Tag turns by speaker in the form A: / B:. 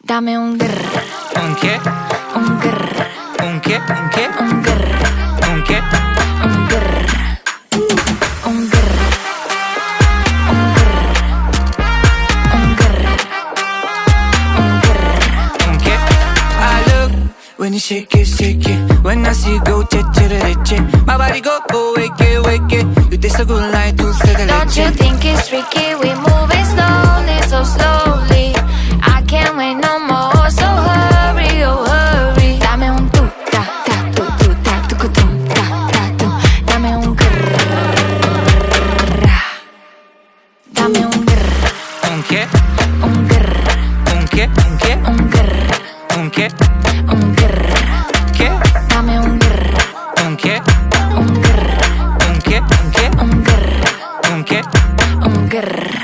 A: Dame un grr.
B: Un che?
A: Un grr.
B: Un che? Un che?
A: Un grr.
B: Un che?
A: Un grr. Un grr. Un grr. Un grr. Un grr.
B: Un che? I look when you shake it. When I see you go, che. My body go, wake it. You taste so good like dulce de leche.
A: Don't you think it's tricky? We move